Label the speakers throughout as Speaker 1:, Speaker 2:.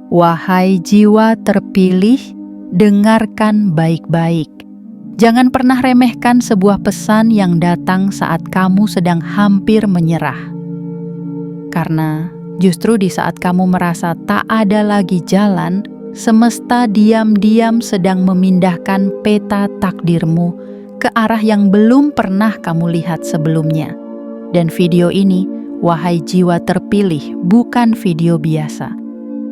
Speaker 1: Wahai jiwa terpilih, dengarkan baik-baik. Jangan pernah remehkan sebuah pesan yang datang saat kamu sedang hampir menyerah. Karena justru di saat kamu merasa tak ada lagi jalan, semesta diam-diam sedang memindahkan peta takdirmu ke arah yang belum pernah kamu lihat sebelumnya. Dan video ini, wahai jiwa terpilih, bukan video biasa.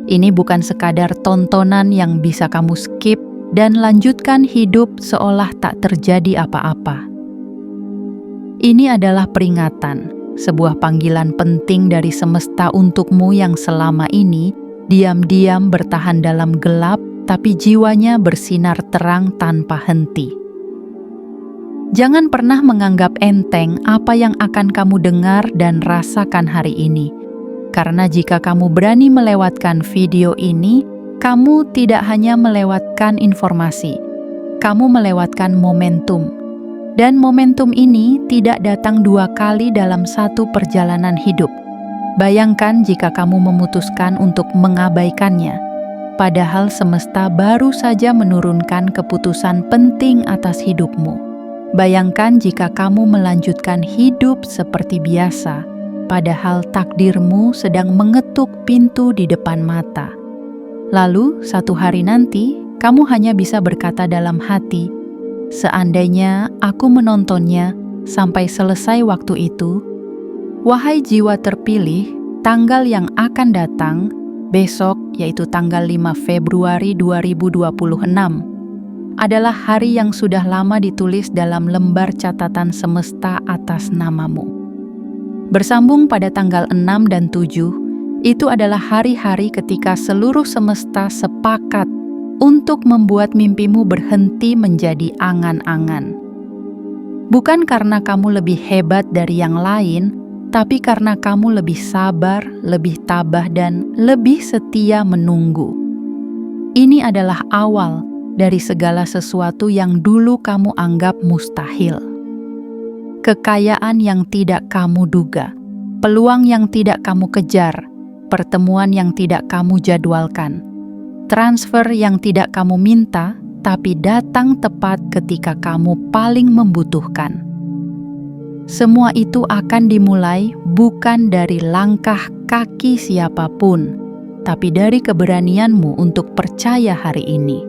Speaker 1: Ini bukan sekadar tontonan yang bisa kamu skip dan lanjutkan hidup seolah tak terjadi apa-apa. Ini adalah peringatan, sebuah panggilan penting dari semesta untukmu yang selama ini diam-diam bertahan dalam gelap, tapi jiwanya bersinar terang tanpa henti. Jangan pernah menganggap enteng apa yang akan kamu dengar dan rasakan hari ini. Karena jika kamu berani melewatkan video ini, kamu tidak hanya melewatkan informasi, kamu melewatkan momentum. Dan momentum ini tidak datang 2 kali dalam satu perjalanan hidup. Bayangkan jika kamu memutuskan untuk mengabaikannya, padahal semesta baru saja menurunkan keputusan penting atas hidupmu. Bayangkan jika kamu melanjutkan hidup seperti biasa, padahal takdirmu sedang mengetuk pintu di depan mata. Lalu, satu hari nanti, kamu hanya bisa berkata dalam hati, "Seandainya aku menontonnya sampai selesai waktu itu." Wahai jiwa terpilih, tanggal yang akan datang, besok yaitu tanggal 5 Februari 2026, adalah hari yang sudah lama ditulis dalam lembar catatan semesta atas namamu. Bersambung pada tanggal 6 dan 7, itu adalah hari-hari ketika seluruh semesta sepakat untuk membuat mimpimu berhenti menjadi angan-angan. Bukan karena kamu lebih hebat dari yang lain, tapi karena kamu lebih sabar, lebih tabah, dan lebih setia menunggu. Ini adalah awal dari segala sesuatu yang dulu kamu anggap mustahil. Kekayaan yang tidak kamu duga, peluang yang tidak kamu kejar, pertemuan yang tidak kamu jadwalkan, transfer yang tidak kamu minta, tapi datang tepat ketika kamu paling membutuhkan. Semua itu akan dimulai bukan dari langkah kaki siapapun, tapi dari keberanianmu untuk percaya hari ini.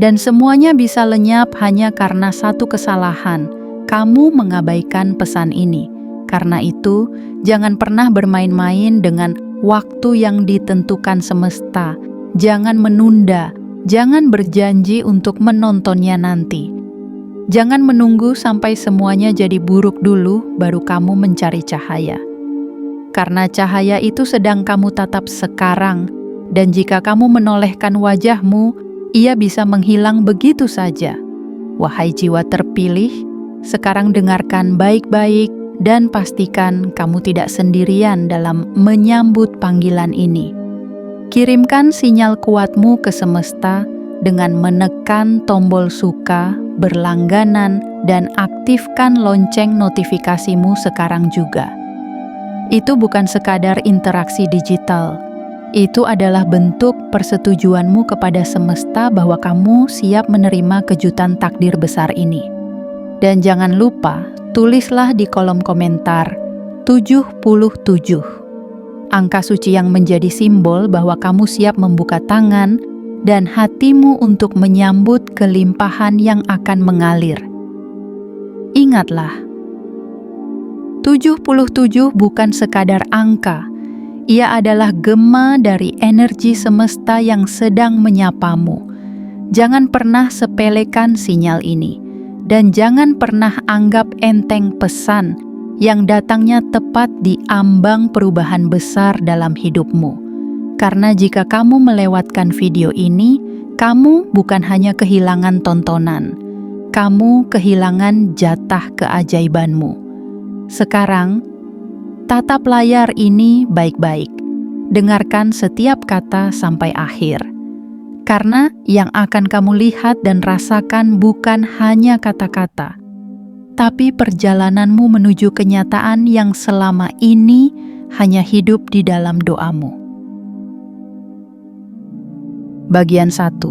Speaker 1: Dan semuanya bisa lenyap hanya karena satu kesalahan. Kamu mengabaikan pesan ini. Karena itu, jangan pernah bermain-main dengan waktu yang ditentukan semesta. Jangan menunda, jangan berjanji untuk menontonnya nanti. Jangan menunggu sampai semuanya jadi buruk dulu, baru kamu mencari cahaya. Karena cahaya itu sedang kamu tatap sekarang, dan jika kamu menolehkan wajahmu, ia bisa menghilang begitu saja. Wahai jiwa terpilih, sekarang dengarkan baik-baik dan pastikan kamu tidak sendirian dalam menyambut panggilan ini. Kirimkan sinyal kuatmu ke semesta dengan menekan tombol suka, berlangganan, dan aktifkan lonceng notifikasimu sekarang juga. Itu bukan sekadar interaksi digital. Itu adalah bentuk persetujuanmu kepada semesta bahwa kamu siap menerima kejutan takdir besar ini. Dan jangan lupa, tulislah di kolom komentar 77. Angka suci yang menjadi simbol bahwa kamu siap membuka tangan dan hatimu untuk menyambut kelimpahan yang akan mengalir. Ingatlah, 77 bukan sekadar angka. Ia adalah gema dari energi semesta yang sedang menyapamu. Jangan pernah sepelekan sinyal ini. Dan jangan pernah anggap enteng pesan yang datangnya tepat di ambang perubahan besar dalam hidupmu. Karena jika kamu melewatkan video ini, kamu bukan hanya kehilangan tontonan, kamu kehilangan jatah keajaibanmu. Sekarang, tatap layar ini baik-baik. Dengarkan setiap kata sampai akhir. Karena yang akan kamu lihat dan rasakan bukan hanya kata-kata, tapi perjalananmu menuju kenyataan yang selama ini hanya hidup di dalam doamu. Bagian 1.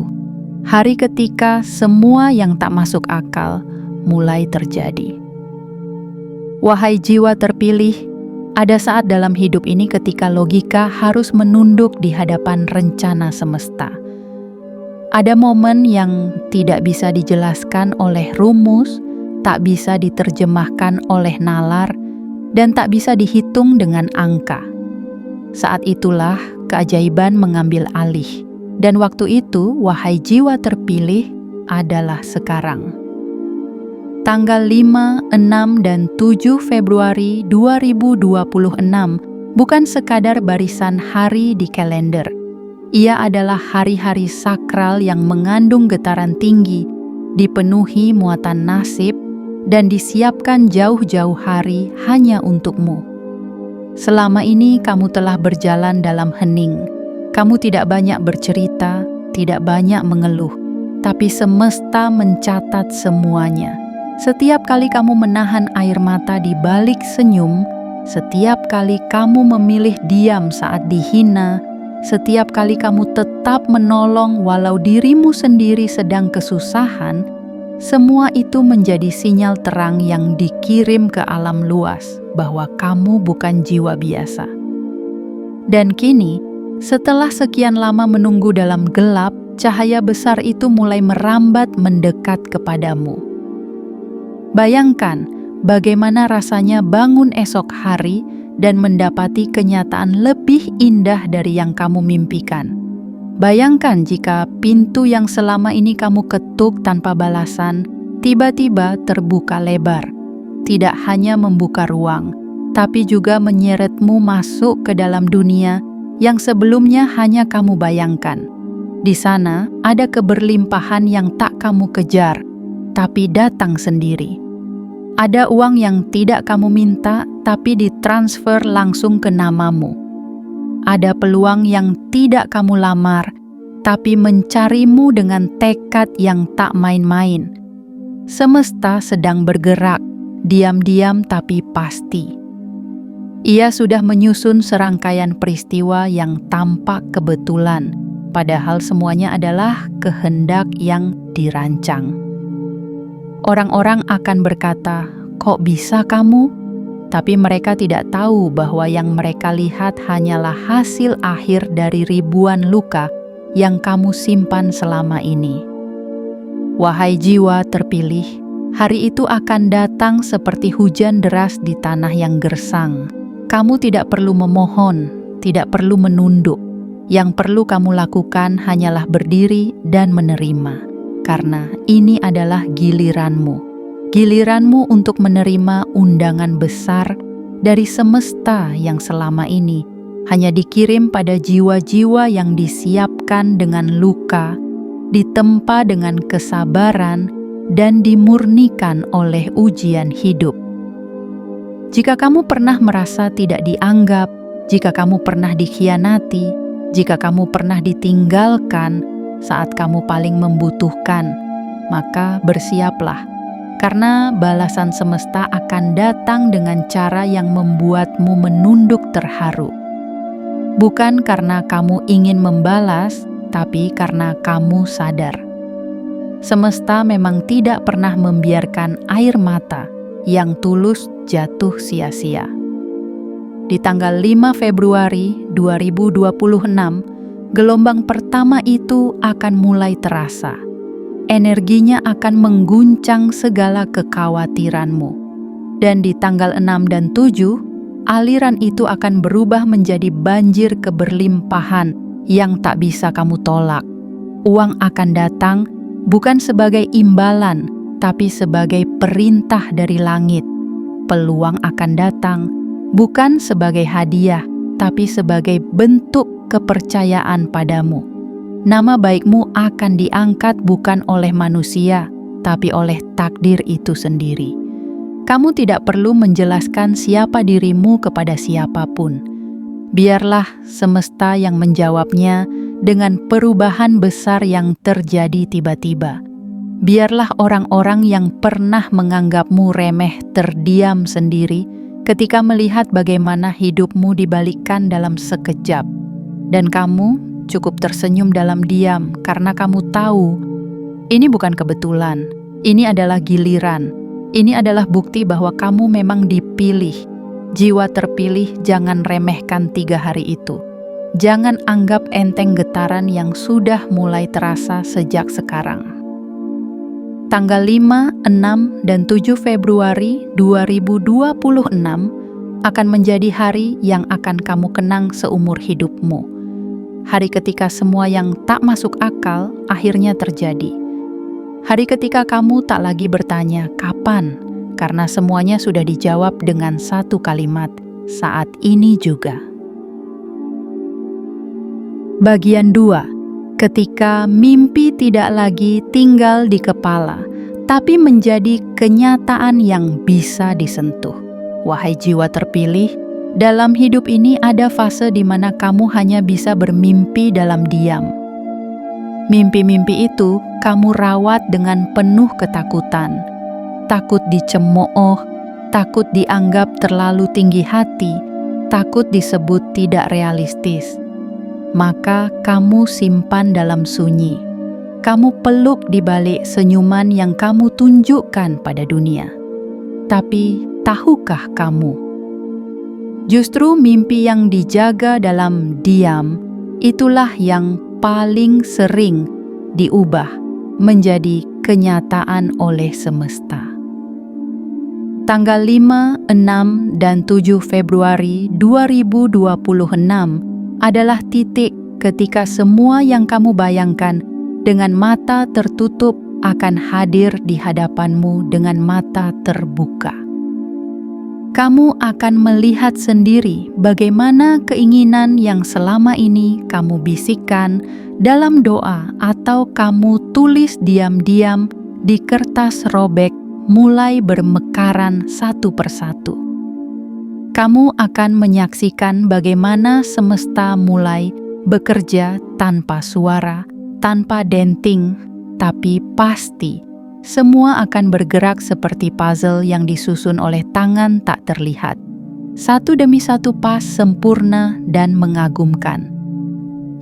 Speaker 1: Hari ketika semua yang tak masuk akal mulai terjadi. Wahai jiwa terpilih, ada saat dalam hidup ini ketika logika harus menunduk di hadapan rencana semesta. Ada momen yang tidak bisa dijelaskan oleh rumus, tak bisa diterjemahkan oleh nalar, dan tak bisa dihitung dengan angka. Saat itulah keajaiban mengambil alih. Dan waktu itu, wahai jiwa terpilih, adalah sekarang. Tanggal 5, 6, dan 7 Februari 2026 bukan sekadar barisan hari di kalender. Ia adalah hari-hari sakral yang mengandung getaran tinggi, dipenuhi muatan nasib, dan disiapkan jauh-jauh hari hanya untukmu. Selama ini kamu telah berjalan dalam hening. Kamu tidak banyak bercerita, tidak banyak mengeluh, tapi semesta mencatat semuanya. Setiap kali kamu menahan air mata di balik senyum, setiap kali kamu memilih diam saat dihina, setiap kali kamu tetap menolong walau dirimu sendiri sedang kesusahan, semua itu menjadi sinyal terang yang dikirim ke alam luas bahwa kamu bukan jiwa biasa. Dan kini, setelah sekian lama menunggu dalam gelap, cahaya besar itu mulai merambat mendekat kepadamu. Bayangkan bagaimana rasanya bangun esok hari dan mendapati kenyataan lebih indah dari yang kamu mimpikan. Bayangkan jika pintu yang selama ini kamu ketuk tanpa balasan, tiba-tiba terbuka lebar. Tidak hanya membuka ruang, tapi juga menyeretmu masuk ke dalam dunia yang sebelumnya hanya kamu bayangkan. Di sana ada keberlimpahan yang tak kamu kejar, tapi datang sendiri. Ada uang yang tidak kamu minta, tapi ditransfer langsung ke namamu. Ada peluang yang tidak kamu lamar, tapi mencarimu dengan tekad yang tak main-main. Semesta sedang bergerak, diam-diam tapi pasti. Ia sudah menyusun serangkaian peristiwa yang tampak kebetulan, padahal semuanya adalah kehendak yang dirancang. Orang-orang akan berkata, "Kok bisa kamu?" Tapi mereka tidak tahu bahwa yang mereka lihat hanyalah hasil akhir dari ribuan luka yang kamu simpan selama ini. Wahai jiwa terpilih, hari itu akan datang seperti hujan deras di tanah yang gersang. Kamu tidak perlu memohon, tidak perlu menunduk. Yang perlu kamu lakukan hanyalah berdiri dan menerima, karena ini adalah giliranmu. Giliranmu untuk menerima undangan besar dari semesta yang selama ini hanya dikirim pada jiwa-jiwa yang disiapkan dengan luka, ditempa dengan kesabaran, dan dimurnikan oleh ujian hidup. Jika kamu pernah merasa tidak dianggap, jika kamu pernah dikhianati, jika kamu pernah ditinggalkan saat kamu paling membutuhkan, maka bersiaplah, karena balasan semesta akan datang dengan cara yang membuatmu menunduk terharu. Bukan karena kamu ingin membalas, tapi karena kamu sadar. Semesta memang tidak pernah membiarkan air mata yang tulus jatuh sia-sia. Di tanggal 5 Februari 2026, gelombang pertama itu akan mulai terasa. Energinya akan mengguncang segala kekhawatiranmu. Dan di tanggal 6 dan 7, aliran itu akan berubah menjadi banjir keberlimpahan yang tak bisa kamu tolak. Uang akan datang bukan sebagai imbalan, tapi sebagai perintah dari langit. Peluang akan datang bukan sebagai hadiah, tapi sebagai bentuk kepercayaan padamu. Nama baikmu akan diangkat bukan oleh manusia, tapi oleh takdir itu sendiri. Kamu tidak perlu menjelaskan siapa dirimu kepada siapapun. Biarlah semesta yang menjawabnya dengan perubahan besar yang terjadi tiba-tiba. Biarlah orang-orang yang pernah menganggapmu remeh terdiam sendiri ketika melihat bagaimana hidupmu dibalikkan dalam sekejap. Dan kamu cukup tersenyum dalam diam karena kamu tahu ini bukan kebetulan, ini adalah giliran, ini adalah bukti bahwa kamu memang dipilih. Jiwa terpilih, jangan remehkan 3 hari itu. Jangan anggap enteng getaran yang sudah mulai terasa sejak sekarang. Tanggal 5, 6, dan 7 Februari 2026 akan menjadi hari yang akan kamu kenang seumur hidupmu. Hari ketika semua yang tak masuk akal akhirnya terjadi. Hari ketika kamu tak lagi bertanya kapan, karena semuanya sudah dijawab dengan satu kalimat, saat ini juga. Bagian 2. Ketika mimpi tidak lagi tinggal di kepala, tapi menjadi kenyataan yang bisa disentuh. Wahai jiwa terpilih, dalam hidup ini ada fase di mana kamu hanya bisa bermimpi dalam diam. Mimpi-mimpi itu kamu rawat dengan penuh ketakutan. Takut dicemooh, takut dianggap terlalu tinggi hati, takut disebut tidak realistis. Maka kamu simpan dalam sunyi. Kamu peluk di balik senyuman yang kamu tunjukkan pada dunia. Tapi tahukah kamu? Justru mimpi yang dijaga dalam diam, itulah yang paling sering diubah menjadi kenyataan oleh semesta. Tanggal 5, 6, dan 7 Februari 2026 adalah titik ketika semua yang kamu bayangkan dengan mata tertutup akan hadir di hadapanmu dengan mata terbuka. Kamu akan melihat sendiri bagaimana keinginan yang selama ini kamu bisikkan dalam doa atau kamu tulis diam-diam di kertas robek mulai bermekaran satu persatu. Kamu akan menyaksikan bagaimana semesta mulai bekerja tanpa suara, tanpa denting, tapi pasti semua akan bergerak seperti puzzle yang disusun oleh tangan tak terlihat. Satu demi satu pas sempurna dan mengagumkan.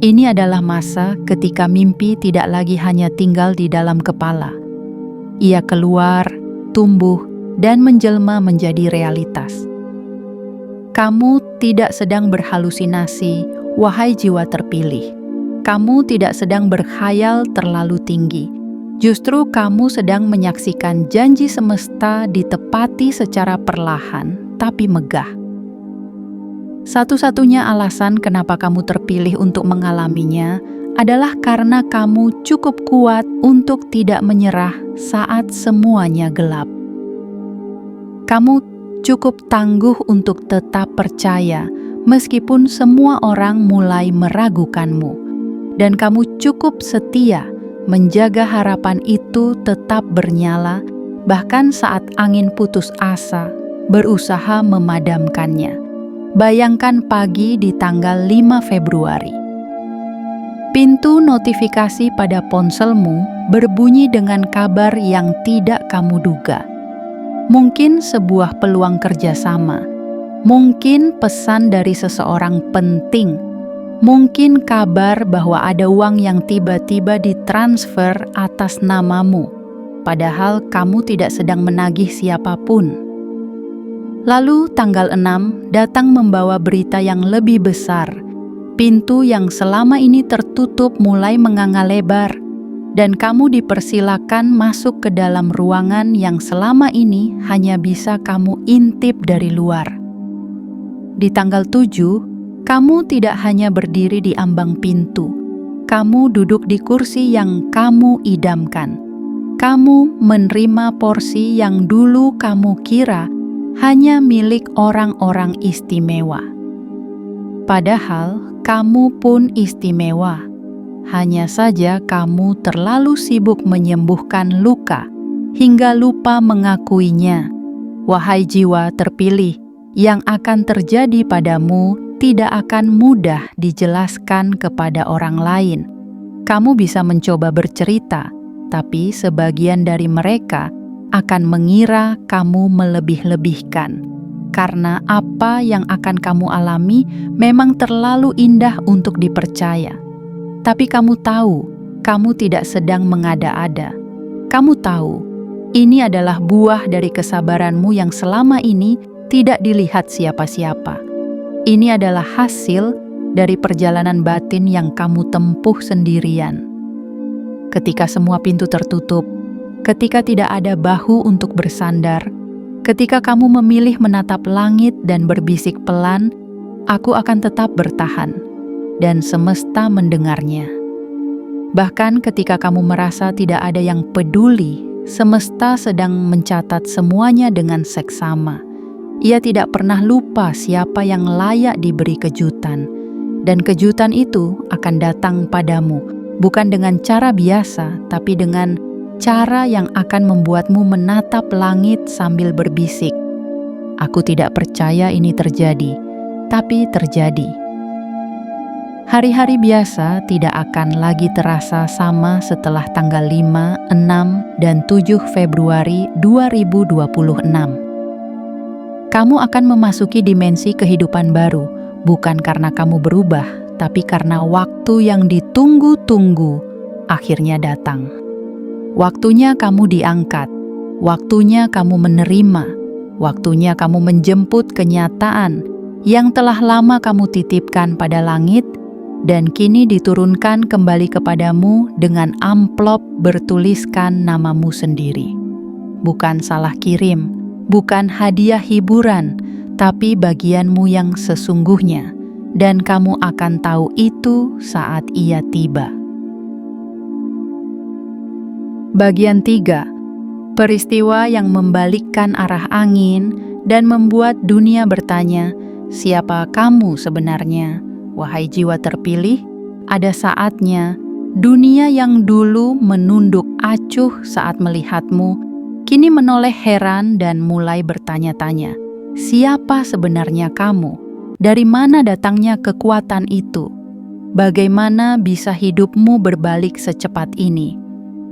Speaker 1: Ini adalah masa ketika mimpi tidak lagi hanya tinggal di dalam kepala. Ia keluar, tumbuh, dan menjelma menjadi realitas. Kamu tidak sedang berhalusinasi, wahai jiwa terpilih. Kamu tidak sedang berkhayal terlalu tinggi. Justru kamu sedang menyaksikan janji semesta ditepati secara perlahan, tapi megah. Satu-satunya alasan kenapa kamu terpilih untuk mengalaminya adalah karena kamu cukup kuat untuk tidak menyerah saat semuanya gelap. Kamu cukup tangguh untuk tetap percaya meskipun semua orang mulai meragukanmu. Dan kamu cukup setia menjaga harapan itu tetap bernyala, bahkan saat angin putus asa berusaha memadamkannya. Bayangkan pagi di tanggal 5 Februari. Pintu notifikasi pada ponselmu berbunyi dengan kabar yang tidak kamu duga. Mungkin sebuah peluang kerjasama, mungkin pesan dari seseorang penting, mungkin kabar bahwa ada uang yang tiba-tiba ditransfer atas namamu, padahal kamu tidak sedang menagih siapapun. Lalu tanggal 6 datang membawa berita yang lebih besar. Pintu yang selama ini tertutup mulai menganga lebar, dan kamu dipersilakan masuk ke dalam ruangan yang selama ini hanya bisa kamu intip dari luar. Di tanggal 7, kamu tidak hanya berdiri di ambang pintu, kamu duduk di kursi yang kamu idamkan. Kamu menerima porsi yang dulu kamu kira hanya milik orang-orang istimewa. Padahal kamu pun istimewa. Hanya saja kamu terlalu sibuk menyembuhkan luka hingga lupa mengakuinya. Wahai jiwa terpilih, yang akan terjadi padamu tidak akan mudah dijelaskan kepada orang lain. Kamu bisa mencoba bercerita, tapi sebagian dari mereka akan mengira kamu melebih-lebihkan. Karena apa yang akan kamu alami memang terlalu indah untuk dipercaya. Tapi kamu tahu, kamu tidak sedang mengada-ada. Kamu tahu, ini adalah buah dari kesabaranmu yang selama ini tidak dilihat siapa-siapa. Ini adalah hasil dari perjalanan batin yang kamu tempuh sendirian. Ketika semua pintu tertutup, ketika tidak ada bahu untuk bersandar, ketika kamu memilih menatap langit dan berbisik pelan, aku akan tetap bertahan, dan semesta mendengarnya. Bahkan ketika kamu merasa tidak ada yang peduli, semesta sedang mencatat semuanya dengan seksama. Ia tidak pernah lupa siapa yang layak diberi kejutan, dan kejutan itu akan datang padamu, bukan dengan cara biasa, tapi dengan cara yang akan membuatmu menatap langit sambil berbisik, "Aku tidak percaya ini terjadi," tapi terjadi. Hari-hari biasa tidak akan lagi terasa sama setelah tanggal 5, 6, dan 7 Februari 2026. Kamu akan memasuki dimensi kehidupan baru, bukan karena kamu berubah, tapi karena waktu yang ditunggu-tunggu akhirnya datang. Waktunya kamu diangkat, waktunya kamu menerima, waktunya kamu menjemput kenyataan yang telah lama kamu titipkan pada langit dan kini diturunkan kembali kepadamu dengan amplop bertuliskan namamu sendiri. Bukan salah kirim, bukan hadiah hiburan, tapi bagianmu yang sesungguhnya, dan kamu akan tahu itu saat ia tiba. Bagian 3. Peristiwa yang membalikkan arah angin dan membuat dunia bertanya, siapa kamu sebenarnya? Wahai jiwa terpilih, ada saatnya dunia yang dulu menunduk acuh saat melihatmu, kini menoleh heran dan mulai bertanya-tanya, siapa sebenarnya kamu? Dari mana datangnya kekuatan itu? Bagaimana bisa hidupmu berbalik secepat ini?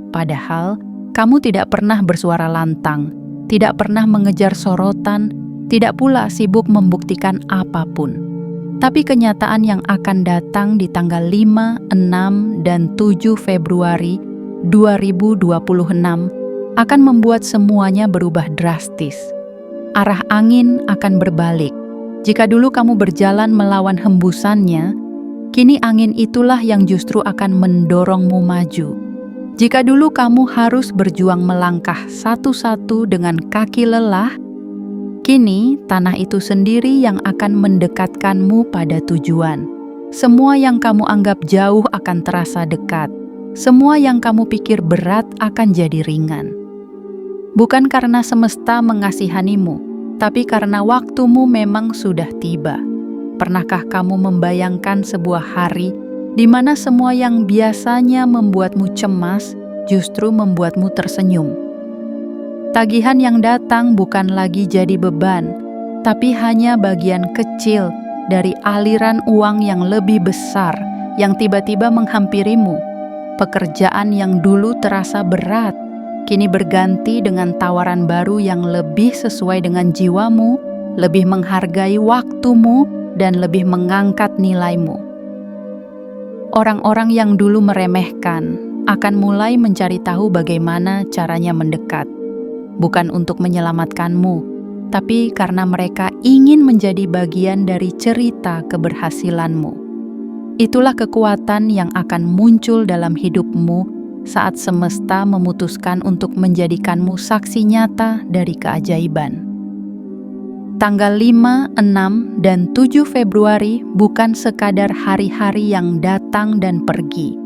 Speaker 1: Padahal, kamu tidak pernah bersuara lantang, tidak pernah mengejar sorotan, tidak pula sibuk membuktikan apapun. Tapi kenyataan yang akan datang di tanggal 5, 6, dan 7 Februari 2026 akan membuat semuanya berubah drastis. Arah angin akan berbalik. Jika dulu kamu berjalan melawan hembusannya, kini angin itulah yang justru akan mendorongmu maju. Jika dulu kamu harus berjuang melangkah satu-satu dengan kaki lelah, kini tanah itu sendiri yang akan mendekatkanmu pada tujuan. Semua yang kamu anggap jauh akan terasa dekat. Semua yang kamu pikir berat akan jadi ringan. Bukan karena semesta mengasihanimu, tapi karena waktumu memang sudah tiba. Pernahkah kamu membayangkan sebuah hari di mana semua yang biasanya membuatmu cemas justru membuatmu tersenyum? Tagihan yang datang bukan lagi jadi beban, tapi hanya bagian kecil dari aliran uang yang lebih besar yang tiba-tiba menghampirimu. Pekerjaan yang dulu terasa berat, kini berganti dengan tawaran baru yang lebih sesuai dengan jiwamu, lebih menghargai waktumu, dan lebih mengangkat nilaimu. Orang-orang yang dulu meremehkan akan mulai mencari tahu bagaimana caranya mendekat. Bukan untuk menyelamatkanmu, tapi karena mereka ingin menjadi bagian dari cerita keberhasilanmu. Itulah kekuatan yang akan muncul dalam hidupmu saat semesta memutuskan untuk menjadikanmu saksi nyata dari keajaiban. Tanggal 5, 6, dan 7 Februari bukan sekadar hari-hari yang datang dan pergi.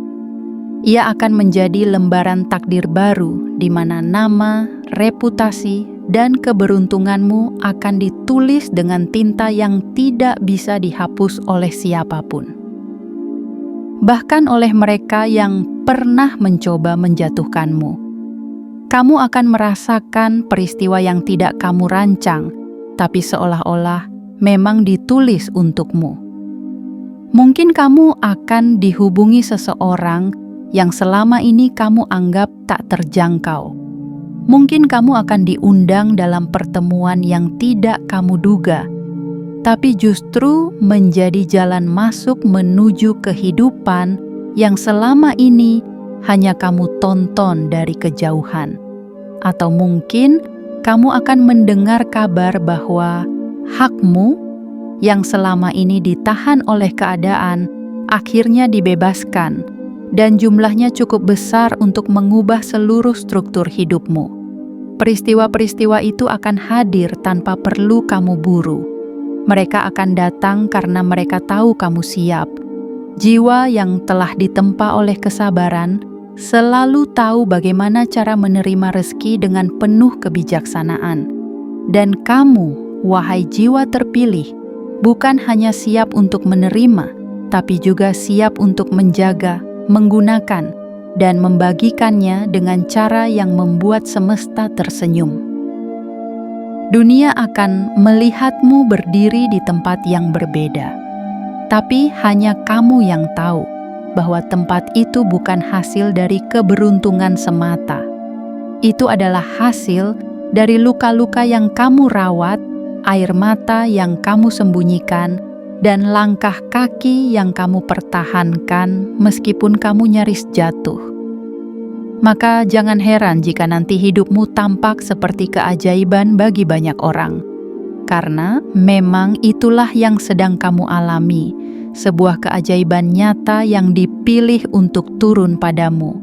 Speaker 1: Ia akan menjadi lembaran takdir baru di mana nama, reputasi, dan keberuntunganmu akan ditulis dengan tinta yang tidak bisa dihapus oleh siapapun. Bahkan oleh mereka yang pernah mencoba menjatuhkanmu. Kamu akan merasakan peristiwa yang tidak kamu rancang, tapi seolah-olah memang ditulis untukmu. Mungkin kamu akan dihubungi seseorang yang selama ini kamu anggap tak terjangkau. Mungkin kamu akan diundang dalam pertemuan yang tidak kamu duga, tapi justru menjadi jalan masuk menuju kehidupan yang selama ini hanya kamu tonton dari kejauhan. Atau mungkin kamu akan mendengar kabar bahwa hakmu yang selama ini ditahan oleh keadaan akhirnya dibebaskan, dan jumlahnya cukup besar untuk mengubah seluruh struktur hidupmu. Peristiwa-peristiwa itu akan hadir tanpa perlu kamu buru. Mereka akan datang karena mereka tahu kamu siap. Jiwa yang telah ditempa oleh kesabaran selalu tahu bagaimana cara menerima rezeki dengan penuh kebijaksanaan. Dan kamu, wahai jiwa terpilih, bukan hanya siap untuk menerima, tapi juga siap untuk menjaga, menggunakan, dan membagikannya dengan cara yang membuat semesta tersenyum. Dunia akan melihatmu berdiri di tempat yang berbeda, tapi hanya kamu yang tahu bahwa tempat itu bukan hasil dari keberuntungan semata. Itu adalah hasil dari luka-luka yang kamu rawat, air mata yang kamu sembunyikan, dan langkah kaki yang kamu pertahankan meskipun kamu nyaris jatuh. Maka jangan heran jika nanti hidupmu tampak seperti keajaiban bagi banyak orang. Karena memang itulah yang sedang kamu alami, sebuah keajaiban nyata yang dipilih untuk turun padamu.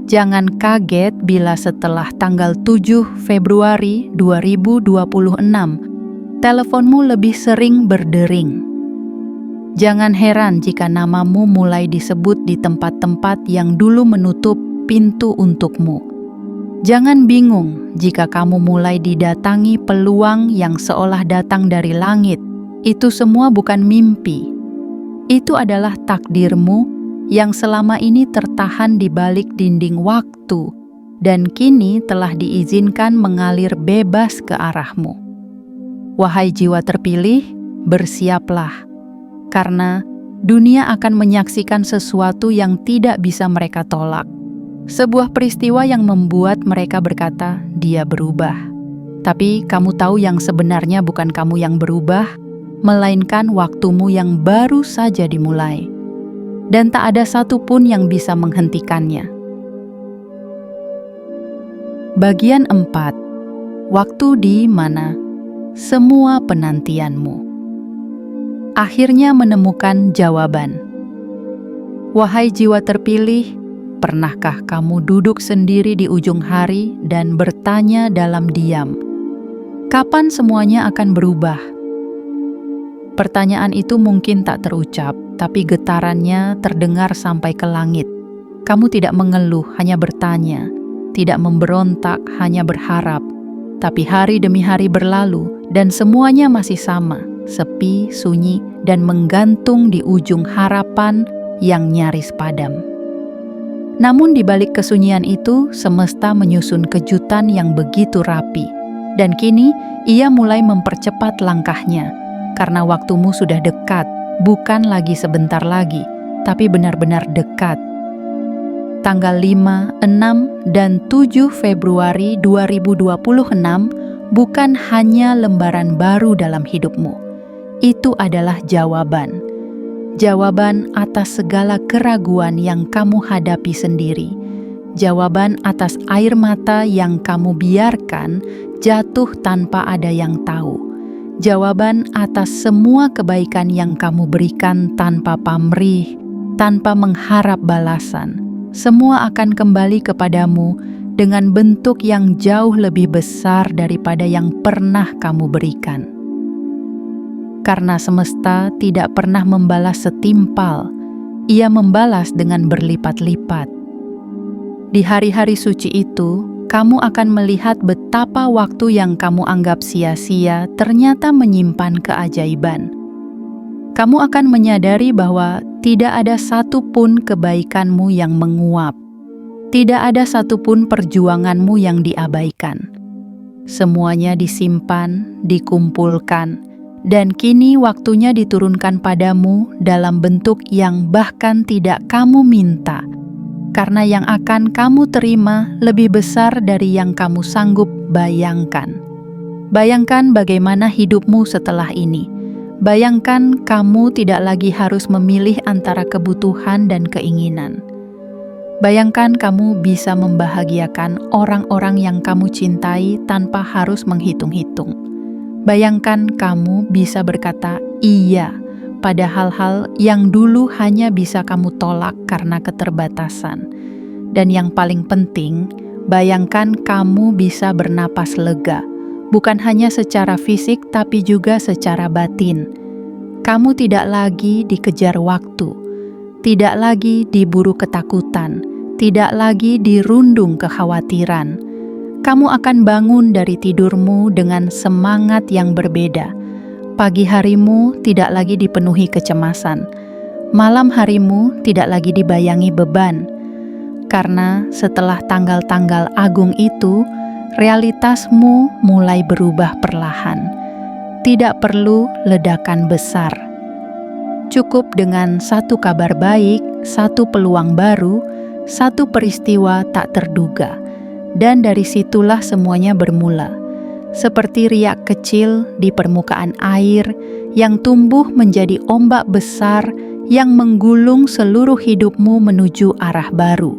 Speaker 1: Jangan kaget bila setelah tanggal 7 Februari 2026, teleponmu lebih sering berdering. Jangan heran jika namamu mulai disebut di tempat-tempat yang dulu menutup pintu untukmu. Jangan bingung jika kamu mulai didatangi peluang yang seolah datang dari langit. Itu semua bukan mimpi. Itu adalah takdirmu yang selama ini tertahan di balik dinding waktu dan kini telah diizinkan mengalir bebas ke arahmu. Wahai jiwa terpilih, bersiaplah, karena dunia akan menyaksikan sesuatu yang tidak bisa mereka tolak. Sebuah peristiwa yang membuat mereka berkata, "Dia berubah." Tapi kamu tahu yang sebenarnya bukan kamu yang berubah, melainkan waktumu yang baru saja dimulai. Dan tak ada satupun yang bisa menghentikannya. Bagian 4. Waktu di mana semua penantianmu akhirnya menemukan jawaban. Wahai jiwa terpilih, pernahkah kamu duduk sendiri di ujung hari dan bertanya dalam diam, kapan semuanya akan berubah? Pertanyaan itu mungkin tak terucap, tapi getarannya terdengar sampai ke langit. Kamu tidak mengeluh, hanya bertanya, tidak memberontak, hanya berharap. Tapi hari demi hari berlalu, dan semuanya masih sama, sepi, sunyi, dan menggantung di ujung harapan yang nyaris padam. Namun di balik kesunyian itu, semesta menyusun kejutan yang begitu rapi. Dan kini, ia mulai mempercepat langkahnya. Karena waktumu sudah dekat, bukan lagi sebentar lagi, tapi benar-benar dekat. Tanggal 5, 6, dan 7 Februari 2026 bukan hanya lembaran baru dalam hidupmu. Itu adalah jawaban. Jawaban atas segala keraguan yang kamu hadapi sendiri. Jawaban atas air mata yang kamu biarkan jatuh tanpa ada yang tahu. Jawaban atas semua kebaikan yang kamu berikan tanpa pamrih, tanpa mengharap balasan. Semua akan kembali kepadamu dengan bentuk yang jauh lebih besar daripada yang pernah kamu berikan. Karena semesta tidak pernah membalas setimpal, ia membalas dengan berlipat-lipat. Di hari-hari suci itu, kamu akan melihat betapa waktu yang kamu anggap sia-sia ternyata menyimpan keajaiban. Kamu akan menyadari bahwa tidak ada satupun kebaikanmu yang menguap. Tidak ada satupun perjuanganmu yang diabaikan. Semuanya disimpan, dikumpulkan, dan kini waktunya diturunkan padamu dalam bentuk yang bahkan tidak kamu minta. Karena yang akan kamu terima lebih besar dari yang kamu sanggup bayangkan. Bayangkan bagaimana hidupmu setelah ini. Bayangkan kamu tidak lagi harus memilih antara kebutuhan dan keinginan. Bayangkan kamu bisa membahagiakan orang-orang yang kamu cintai tanpa harus menghitung-hitung. Bayangkan kamu bisa berkata iya pada hal-hal yang dulu hanya bisa kamu tolak karena keterbatasan. Dan yang paling penting, bayangkan kamu bisa bernapas lega, bukan hanya secara fisik tapi juga secara batin. Kamu tidak lagi dikejar waktu, tidak lagi diburu ketakutan, tidak lagi dirundung kekhawatiran. Kamu akan bangun dari tidurmu dengan semangat yang berbeda. Pagi harimu tidak lagi dipenuhi kecemasan. Malam harimu tidak lagi dibayangi beban. Karena setelah tanggal-tanggal agung itu, realitasmu mulai berubah perlahan. Tidak perlu ledakan besar. Cukup dengan satu kabar baik, satu peluang baru, satu peristiwa tak terduga. Dan dari situlah semuanya bermula. Seperti riak kecil di permukaan air yang tumbuh menjadi ombak besar yang menggulung seluruh hidupmu menuju arah baru.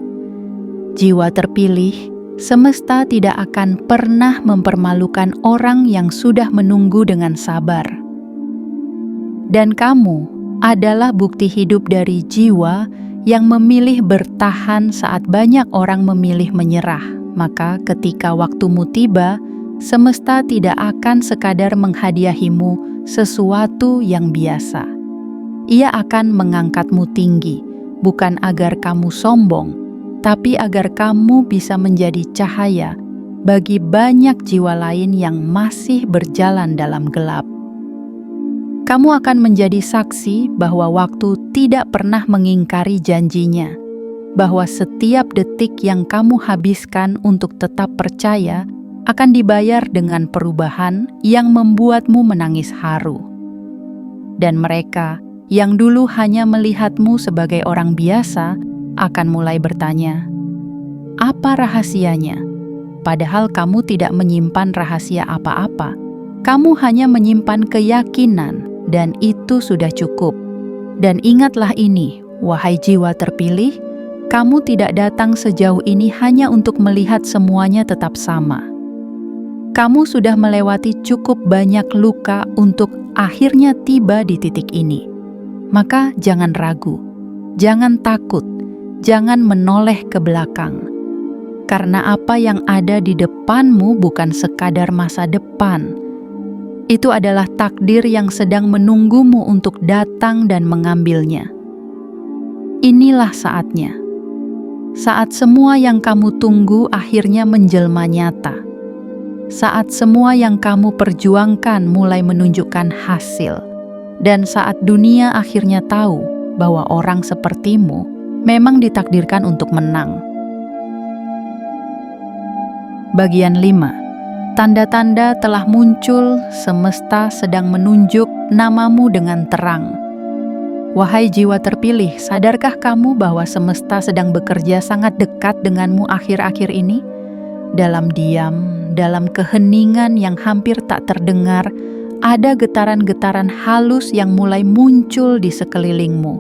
Speaker 1: Jiwa terpilih, semesta tidak akan pernah mempermalukan orang yang sudah menunggu dengan sabar. Dan kamu adalah bukti hidup dari jiwa yang memilih bertahan saat banyak orang memilih menyerah. Maka ketika waktumu tiba, semesta tidak akan sekadar menghadiahimu sesuatu yang biasa. Ia akan mengangkatmu tinggi, bukan agar kamu sombong, tapi agar kamu bisa menjadi cahaya bagi banyak jiwa lain yang masih berjalan dalam gelap. Kamu akan menjadi saksi bahwa waktu tidak pernah mengingkari janjinya, bahwa setiap detik yang kamu habiskan untuk tetap percaya akan dibayar dengan perubahan yang membuatmu menangis haru. Dan mereka yang dulu hanya melihatmu sebagai orang biasa akan mulai bertanya, apa rahasianya? Padahal kamu tidak menyimpan rahasia apa-apa. Kamu hanya menyimpan keyakinan, dan itu sudah cukup. Dan ingatlah ini, wahai jiwa terpilih, kamu tidak datang sejauh ini hanya untuk melihat semuanya tetap sama. Kamu sudah melewati cukup banyak luka untuk akhirnya tiba di titik ini. Maka jangan ragu, jangan takut, jangan menoleh ke belakang. Karena apa yang ada di depanmu bukan sekadar masa depan. Itu adalah takdir yang sedang menunggumu untuk datang dan mengambilnya. Inilah saatnya. Saat semua yang kamu tunggu akhirnya menjelma nyata. Saat semua yang kamu perjuangkan mulai menunjukkan hasil. Dan saat dunia akhirnya tahu bahwa orang sepertimu memang ditakdirkan untuk menang. Bagian 5. Tanda-tanda telah muncul, semesta sedang menunjuk namamu dengan terang. Wahai jiwa terpilih, sadarkah kamu bahwa semesta sedang bekerja sangat dekat denganmu akhir-akhir ini? Dalam diam, dalam keheningan yang hampir tak terdengar, ada getaran-getaran halus yang mulai muncul di sekelilingmu.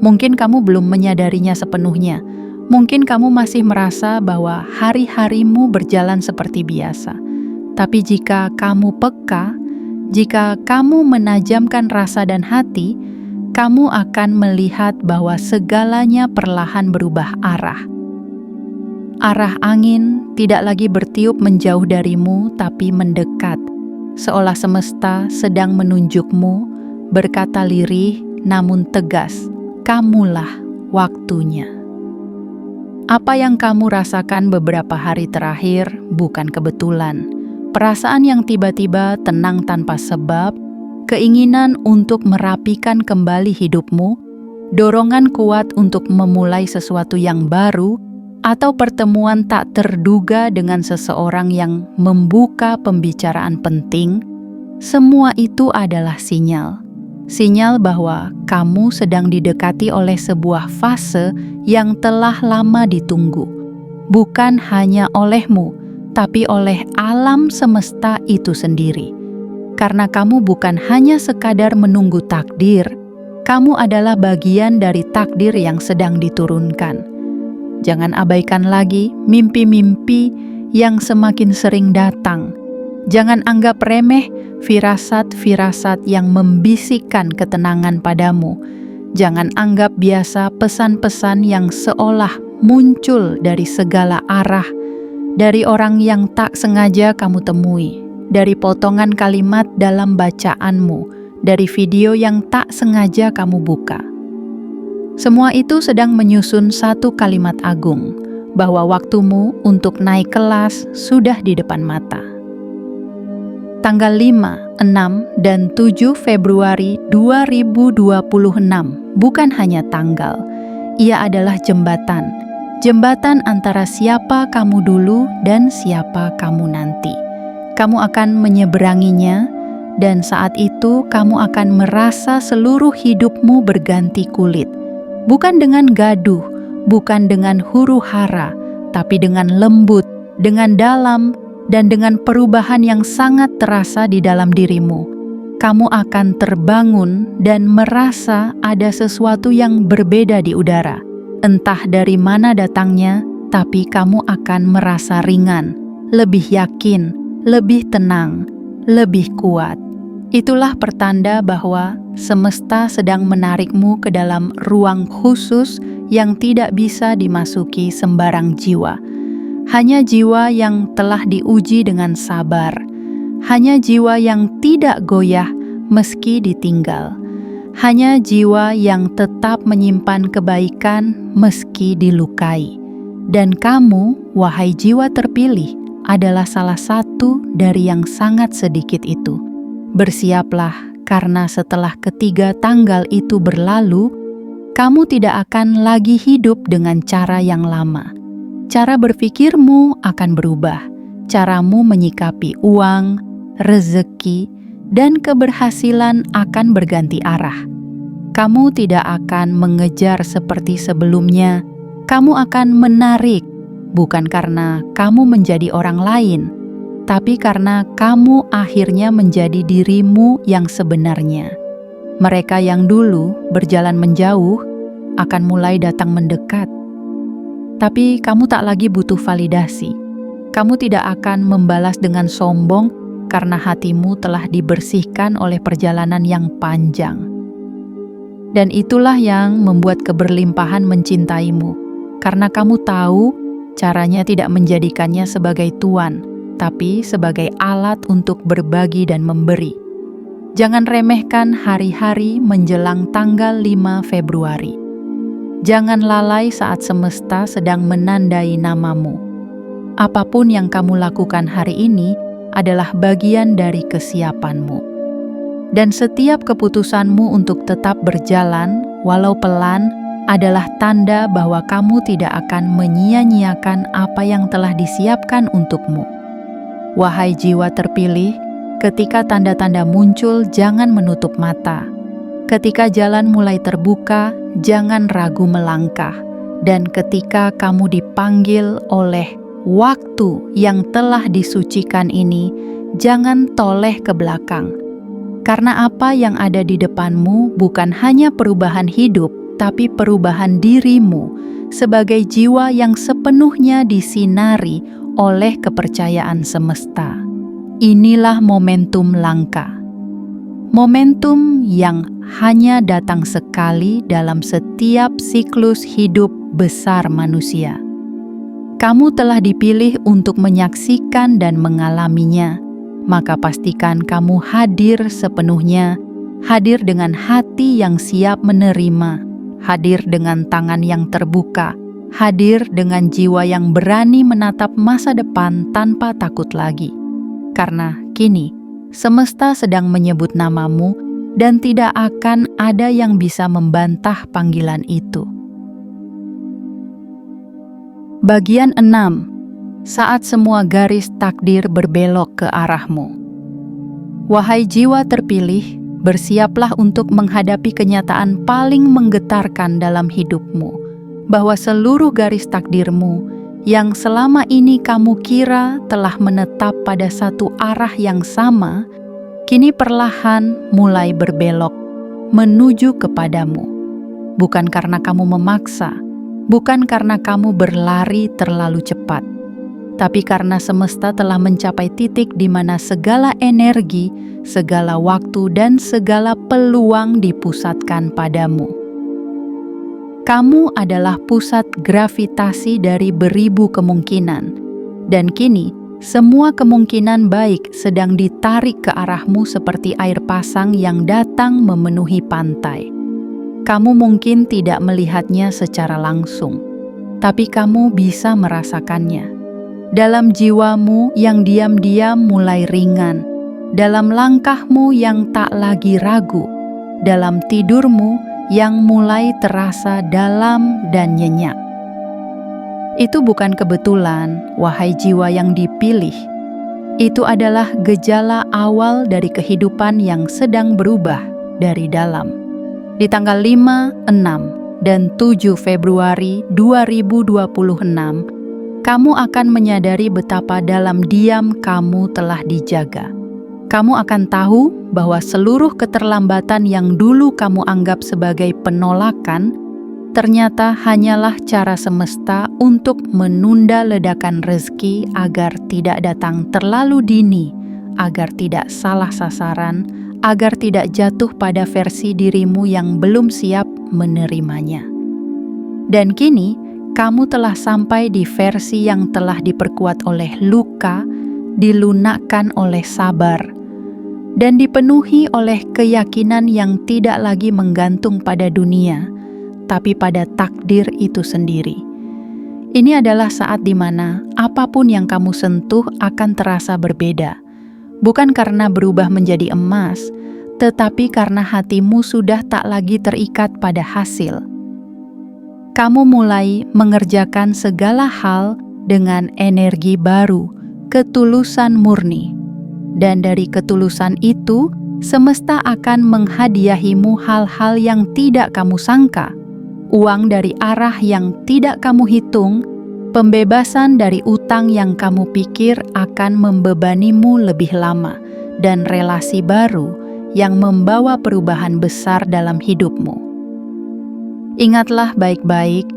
Speaker 1: Mungkin kamu belum menyadarinya sepenuhnya. Mungkin kamu masih merasa bahwa hari-harimu berjalan seperti biasa. Tapi jika kamu peka, jika kamu menajamkan rasa dan hati, kamu akan melihat bahwa segalanya perlahan berubah arah. Arah angin tidak lagi bertiup menjauh darimu, tapi mendekat. Seolah semesta sedang menunjukmu, berkata lirih namun tegas, kamulah waktunya. Apa yang kamu rasakan beberapa hari terakhir bukan kebetulan. Perasaan yang tiba-tiba tenang tanpa sebab, keinginan untuk merapikan kembali hidupmu, dorongan kuat untuk memulai sesuatu yang baru, atau pertemuan tak terduga dengan seseorang yang membuka pembicaraan penting, semua itu adalah sinyal. Sinyal bahwa kamu sedang didekati oleh sebuah fase yang telah lama ditunggu. Bukan hanya olehmu, tapi oleh alam semesta itu sendiri. karena kamu bukan hanya sekadar menunggu takdir, kamu adalah bagian dari takdir yang sedang diturunkan. Jangan abaikan lagi mimpi-mimpi yang semakin sering datang. Jangan anggap remeh firasat-firasat yang membisikkan ketenangan padamu. Jangan anggap biasa pesan-pesan yang seolah muncul dari segala arah, dari orang yang tak sengaja kamu temui, dari potongan kalimat dalam bacaanmu, dari video yang tak sengaja kamu buka. Semua itu sedang menyusun satu kalimat agung, bahwa waktumu untuk naik kelas sudah di depan mata. Tanggal 5, 6, dan 7 Februari 2026 bukan hanya tanggal, ia adalah jembatan. Jembatan antara siapa kamu dulu dan siapa kamu nanti. Kamu akan menyeberanginya, dan saat itu kamu akan merasa seluruh hidupmu berganti kulit. Bukan dengan gaduh, bukan dengan huru-hara, tapi dengan lembut, dengan dalam, dan dengan perubahan yang sangat terasa di dalam dirimu. Kamu akan terbangun dan merasa ada sesuatu yang berbeda di udara. Entah dari mana datangnya, tapi kamu akan merasa ringan, lebih yakin, lebih tenang, lebih kuat. Itulah pertanda bahwa semesta sedang menarikmu ke dalam ruang khusus yang tidak bisa dimasuki sembarang jiwa. Hanya jiwa yang telah diuji dengan sabar. Hanya jiwa yang tidak goyah meski ditinggal. Hanya jiwa yang tetap menyimpan kebaikan meski dilukai. Dan kamu, wahai jiwa terpilih, adalah salah satu dari yang sangat sedikit itu. Bersiaplah, karena setelah ketiga tanggal itu berlalu, kamu tidak akan lagi hidup dengan cara yang lama. Cara berpikirmu akan berubah. Caramu menyikapi uang, rezeki, dan keberhasilan akan berganti arah. Kamu tidak akan mengejar seperti sebelumnya. Kamu akan menarik, bukan karena kamu menjadi orang lain, tapi karena kamu akhirnya menjadi dirimu yang sebenarnya. Mereka yang dulu berjalan menjauh akan mulai datang mendekat. Tapi kamu tak lagi butuh validasi. Kamu tidak akan membalas dengan sombong karena hatimu telah dibersihkan oleh perjalanan yang panjang. Dan itulah yang membuat keberlimpahan mencintaimu, karena kamu tahu caranya tidak menjadikannya sebagai tuan, tapi sebagai alat untuk berbagi dan memberi. Jangan remehkan hari-hari menjelang tanggal 5 Februari. Jangan lalai saat semesta sedang menandai namamu. Apapun yang kamu lakukan hari ini adalah bagian dari kesiapanmu. Dan setiap keputusanmu untuk tetap berjalan, walau pelan, adalah tanda bahwa kamu tidak akan menyia-nyiakan apa yang telah disiapkan untukmu. Wahai jiwa terpilih, ketika tanda-tanda muncul, jangan menutup mata. Ketika jalan mulai terbuka, jangan ragu melangkah. Dan ketika kamu dipanggil oleh waktu yang telah disucikan ini, jangan toleh ke belakang. Karena apa yang ada di depanmu bukan hanya perubahan hidup, tapi perubahan dirimu sebagai jiwa yang sepenuhnya disinari oleh kepercayaan semesta. Inilah momentum langka. Momentum yang hanya datang sekali dalam setiap siklus hidup besar manusia. Kamu telah dipilih untuk menyaksikan dan mengalaminya, maka pastikan kamu hadir sepenuhnya, hadir dengan hati yang siap menerima, hadir dengan tangan yang terbuka, hadir dengan jiwa yang berani menatap masa depan tanpa takut lagi. Karena kini, semesta sedang menyebut namamu dan tidak akan ada yang bisa membantah panggilan itu. Bagian 6. Saat semua garis takdir berbelok ke arahmu. Wahai jiwa terpilih, bersiaplah untuk menghadapi kenyataan paling menggetarkan dalam hidupmu, bahwa seluruh garis takdirmu yang selama ini kamu kira telah menetap pada satu arah yang sama, kini perlahan mulai berbelok menuju kepadamu. Bukan karena kamu memaksa, bukan karena kamu berlari terlalu cepat, tapi karena semesta telah mencapai titik di mana segala energi, segala waktu, dan segala peluang dipusatkan padamu. Kamu adalah pusat gravitasi dari beribu kemungkinan, dan kini semua kemungkinan baik sedang ditarik ke arahmu seperti air pasang yang datang memenuhi pantai. Kamu mungkin tidak melihatnya secara langsung, tapi kamu bisa merasakannya. Dalam jiwamu yang diam-diam mulai ringan, dalam langkahmu yang tak lagi ragu, dalam tidurmu yang mulai terasa dalam dan nyenyak. Itu bukan kebetulan, wahai jiwa yang dipilih. Itu adalah gejala awal dari kehidupan yang sedang berubah dari dalam. Di tanggal 5, 6, dan 7 Februari 2026, kamu akan menyadari betapa dalam diam kamu telah dijaga. Kamu akan tahu bahwa seluruh keterlambatan yang dulu kamu anggap sebagai penolakan ternyata hanyalah cara semesta untuk menunda ledakan rezeki agar tidak datang terlalu dini, agar tidak salah sasaran, agar tidak jatuh pada versi dirimu yang belum siap menerimanya. Dan kini, kamu telah sampai di versi yang telah diperkuat oleh luka, dilunakkan oleh sabar, dan dipenuhi oleh keyakinan yang tidak lagi menggantung pada dunia, tapi pada takdir itu sendiri. Ini adalah saat di mana apapun yang kamu sentuh akan terasa berbeda, bukan karena berubah menjadi emas, tetapi karena hatimu sudah tak lagi terikat pada hasil. Kamu mulai mengerjakan segala hal dengan energi baru, ketulusan murni. Dan dari ketulusan itu, semesta akan menghadiahimu hal-hal yang tidak kamu sangka, uang dari arah yang tidak kamu hitung, pembebasan dari utang yang kamu pikir akan membebanimu lebih lama, dan relasi baru yang membawa perubahan besar dalam hidupmu. Ingatlah baik-baik,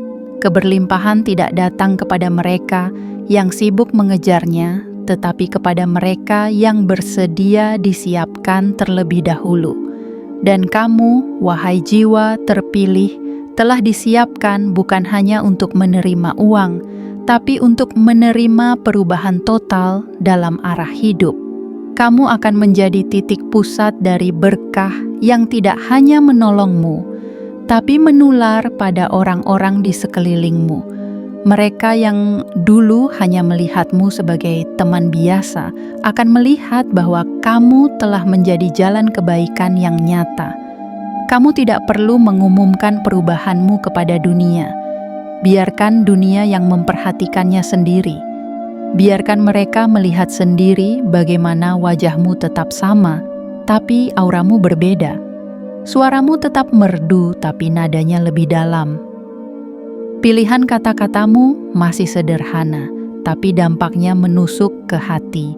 Speaker 1: keberlimpahan tidak datang kepada mereka yang sibuk mengejarnya, tetapi kepada mereka yang bersedia disiapkan terlebih dahulu. Dan kamu, wahai jiwa terpilih, telah disiapkan bukan hanya untuk menerima uang, tapi untuk menerima perubahan total dalam arah hidup. Kamu akan menjadi titik pusat dari berkah yang tidak hanya menolongmu, tapi menular pada orang-orang di sekelilingmu. Mereka yang dulu hanya melihatmu sebagai teman biasa akan melihat bahwa kamu telah menjadi jalan kebaikan yang nyata. Kamu tidak perlu mengumumkan perubahanmu kepada dunia. Biarkan dunia yang memperhatikannya sendiri. Biarkan mereka melihat sendiri bagaimana wajahmu tetap sama, tapi auramu berbeda. Suaramu tetap merdu, tapi nadanya lebih dalam. Pilihan kata-katamu masih sederhana, tapi dampaknya menusuk ke hati,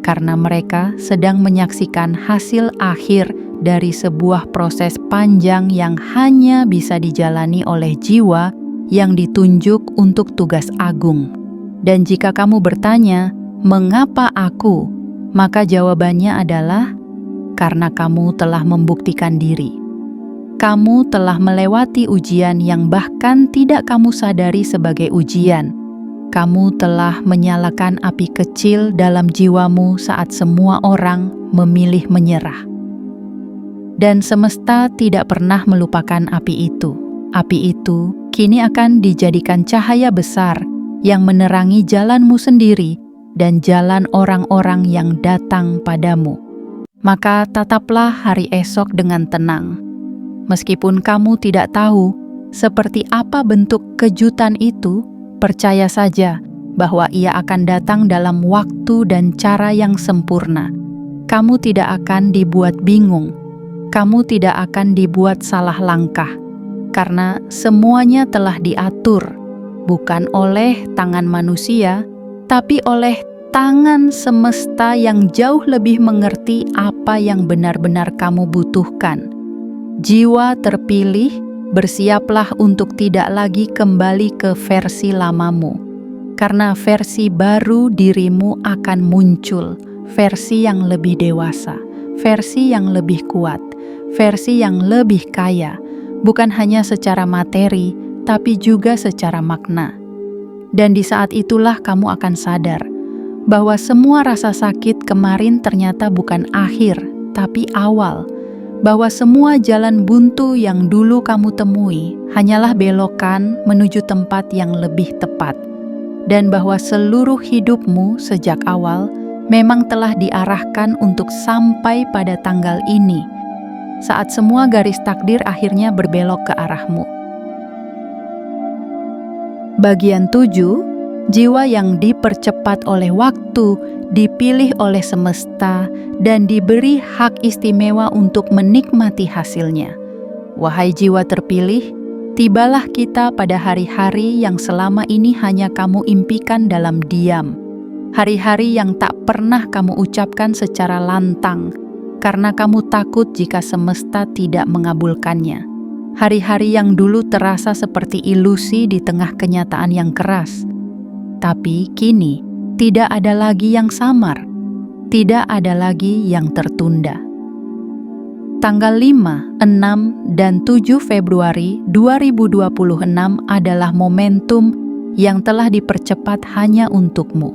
Speaker 1: karena mereka sedang menyaksikan hasil akhir dari sebuah proses panjang yang hanya bisa dijalani oleh jiwa yang ditunjuk untuk tugas agung. Dan jika kamu bertanya, "Mengapa aku?" maka jawabannya adalah karena kamu telah membuktikan diri. Kamu telah melewati ujian yang bahkan tidak kamu sadari sebagai ujian. Kamu telah menyalakan api kecil dalam jiwamu saat semua orang memilih menyerah. Dan semesta tidak pernah melupakan api itu. Api itu kini akan dijadikan cahaya besar yang menerangi jalanmu sendiri dan jalan orang-orang yang datang padamu. Maka tataplah hari esok dengan tenang. Meskipun kamu tidak tahu seperti apa bentuk kejutan itu, percaya saja bahwa ia akan datang dalam waktu dan cara yang sempurna. Kamu tidak akan dibuat bingung, kamu tidak akan dibuat salah langkah, karena semuanya telah diatur, bukan oleh tangan manusia, tapi oleh tangan semesta yang jauh lebih mengerti apa yang benar-benar kamu butuhkan. Jiwa terpilih, bersiaplah untuk tidak lagi kembali ke versi lamamu, karena versi baru dirimu akan muncul, versi yang lebih dewasa, versi yang lebih kuat, versi yang lebih kaya, bukan hanya secara materi, tapi juga secara makna. Dan di saat itulah kamu akan sadar bahwa semua rasa sakit kemarin ternyata bukan akhir, tapi awal. Bahwa semua jalan buntu yang dulu kamu temui hanyalah belokan menuju tempat yang lebih tepat. Dan bahwa seluruh hidupmu sejak awal memang telah diarahkan untuk sampai pada tanggal ini, saat semua garis takdir akhirnya berbelok ke arahmu. Bagian 7, jiwa yang dipercepat oleh waktu, dipilih oleh semesta, dan diberi hak istimewa untuk menikmati hasilnya. Wahai jiwa terpilih, tibalah kita pada hari-hari yang selama ini hanya kamu impikan dalam diam. Hari-hari yang tak pernah kamu ucapkan secara lantang, karena kamu takut jika semesta tidak mengabulkannya. Hari-hari yang dulu terasa seperti ilusi di tengah kenyataan yang keras. Tapi kini, tidak ada lagi yang samar, tidak ada lagi yang tertunda. Tanggal 5, 6, dan 7 Februari 2026 adalah momentum yang telah dipercepat hanya untukmu.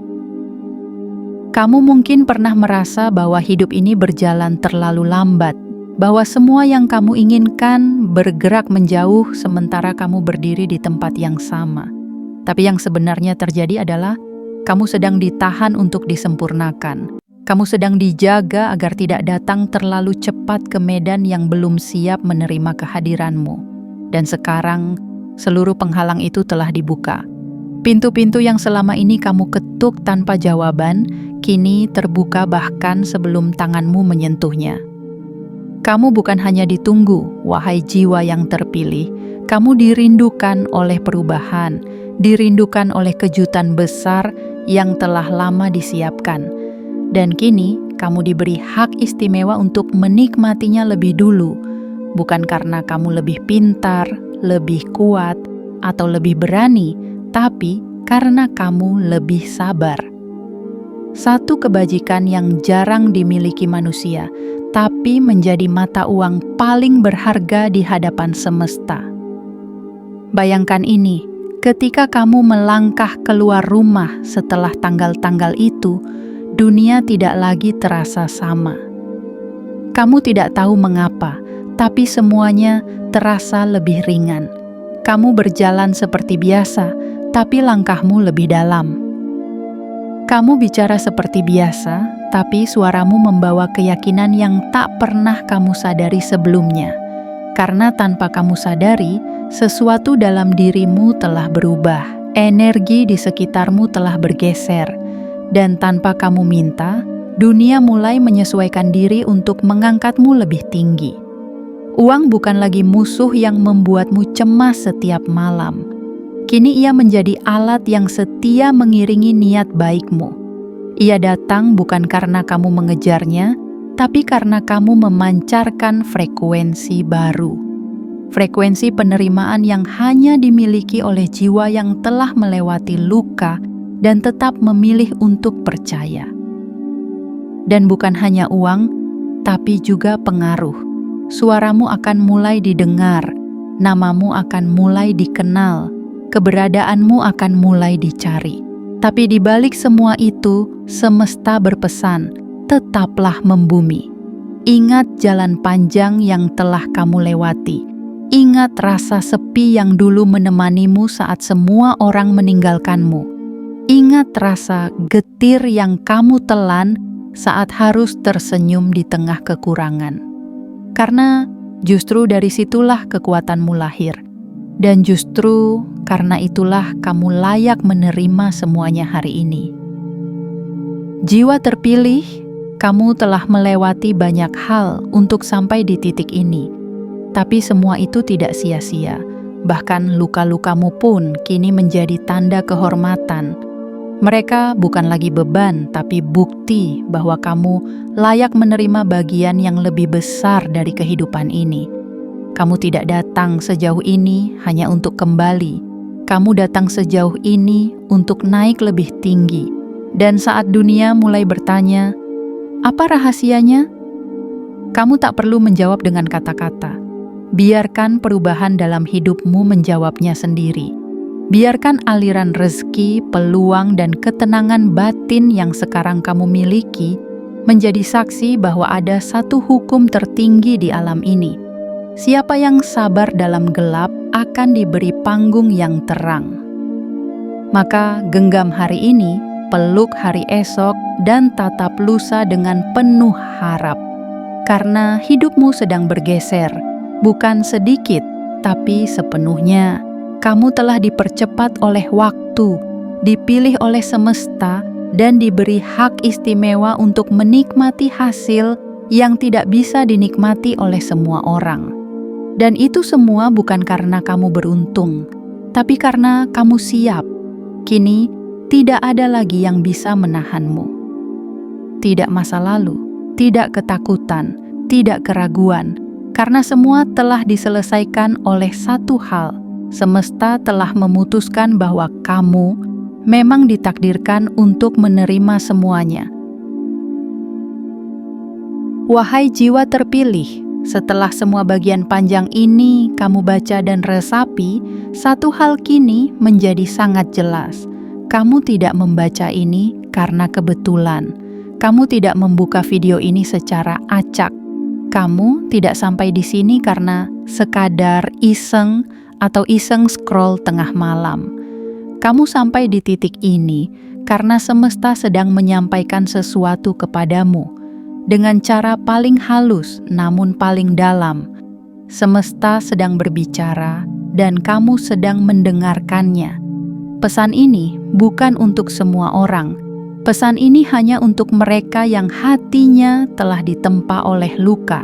Speaker 1: Kamu mungkin pernah merasa bahwa hidup ini berjalan terlalu lambat, bahwa semua yang kamu inginkan bergerak menjauh sementara kamu berdiri di tempat yang sama. Tapi yang sebenarnya terjadi adalah kamu sedang ditahan untuk disempurnakan. Kamu sedang dijaga agar tidak datang terlalu cepat ke medan yang belum siap menerima kehadiranmu. Dan sekarang, seluruh penghalang itu telah dibuka. Pintu-pintu yang selama ini kamu ketuk tanpa jawaban, kini terbuka bahkan sebelum tanganmu menyentuhnya. Kamu bukan hanya ditunggu, wahai jiwa yang terpilih. Kamu dirindukan oleh perubahan, dirindukan oleh kejutan besar yang telah lama disiapkan. Dan kini, kamu diberi hak istimewa untuk menikmatinya lebih dulu, bukan karena kamu lebih pintar, lebih kuat, atau lebih berani, tapi karena kamu lebih sabar. Satu kebajikan yang jarang dimiliki manusia, tapi menjadi mata uang paling berharga di hadapan semesta. Bayangkan ini, ketika kamu melangkah keluar rumah setelah tanggal-tanggal itu, dunia tidak lagi terasa sama. Kamu tidak tahu mengapa, tapi semuanya terasa lebih ringan. Kamu berjalan seperti biasa, tapi langkahmu lebih dalam. Kamu bicara seperti biasa, tapi suaramu membawa keyakinan yang tak pernah kamu sadari sebelumnya. Karena tanpa kamu sadari, sesuatu dalam dirimu telah berubah. Energi di sekitarmu telah bergeser. Dan tanpa kamu minta, dunia mulai menyesuaikan diri untuk mengangkatmu lebih tinggi. Uang bukan lagi musuh yang membuatmu cemas setiap malam. Kini ia menjadi alat yang setia mengiringi niat baikmu. Ia datang bukan karena kamu mengejarnya, tapi karena kamu memancarkan frekuensi baru. Frekuensi penerimaan yang hanya dimiliki oleh jiwa yang telah melewati luka dan tetap memilih untuk percaya. Dan bukan hanya uang, tapi juga pengaruh. Suaramu akan mulai didengar, namamu akan mulai dikenal, keberadaanmu akan mulai dicari. Tapi di balik semua itu, semesta berpesan, tetaplah membumi. Ingat jalan panjang yang telah kamu lewati. Ingat rasa sepi yang dulu menemanimu saat semua orang meninggalkanmu. Ingat rasa getir yang kamu telan saat harus tersenyum di tengah kekurangan. Karena justru dari situlah kekuatanmu lahir. Dan justru karena itulah kamu layak menerima semuanya hari ini. Jiwa terpilih, kamu telah melewati banyak hal untuk sampai di titik ini. Tapi semua itu tidak sia-sia. Bahkan luka-lukamu pun kini menjadi tanda kehormatan. Mereka bukan lagi beban, tapi bukti bahwa kamu layak menerima bagian yang lebih besar dari kehidupan ini. Kamu tidak datang sejauh ini hanya untuk kembali. Kamu datang sejauh ini untuk naik lebih tinggi. Dan saat dunia mulai bertanya, "Apa rahasianya?" Kamu tak perlu menjawab dengan kata-kata. Biarkan perubahan dalam hidupmu menjawabnya sendiri. Biarkan aliran rezeki, peluang, dan ketenangan batin yang sekarang kamu miliki menjadi saksi bahwa ada satu hukum tertinggi di alam ini. Siapa yang sabar dalam gelap akan diberi panggung yang terang. Maka genggam hari ini, peluk hari esok, dan tatap lusa dengan penuh harap. Karena hidupmu sedang bergeser, bukan sedikit, tapi sepenuhnya. Kamu telah dipercepat oleh waktu, dipilih oleh semesta, dan diberi hak istimewa untuk menikmati hasil yang tidak bisa dinikmati oleh semua orang. Dan itu semua bukan karena kamu beruntung, tapi karena kamu siap. Kini, tidak ada lagi yang bisa menahanmu. Tidak masa lalu, tidak ketakutan, tidak keraguan, karena semua telah diselesaikan oleh satu hal. Semesta telah memutuskan bahwa kamu memang ditakdirkan untuk menerima semuanya. Wahai jiwa terpilih, setelah semua bagian panjang ini kamu baca dan resapi, satu hal kini menjadi sangat jelas. Kamu tidak membaca ini karena kebetulan. Kamu tidak membuka video ini secara acak. Kamu tidak sampai di sini karena sekadar iseng atau iseng scroll tengah malam. Kamu sampai di titik ini karena semesta sedang menyampaikan sesuatu kepadamu dengan cara paling halus namun paling dalam. Semesta sedang berbicara dan kamu sedang mendengarkannya. Pesan ini bukan untuk semua orang. Pesan ini hanya untuk mereka yang hatinya telah ditempa oleh luka,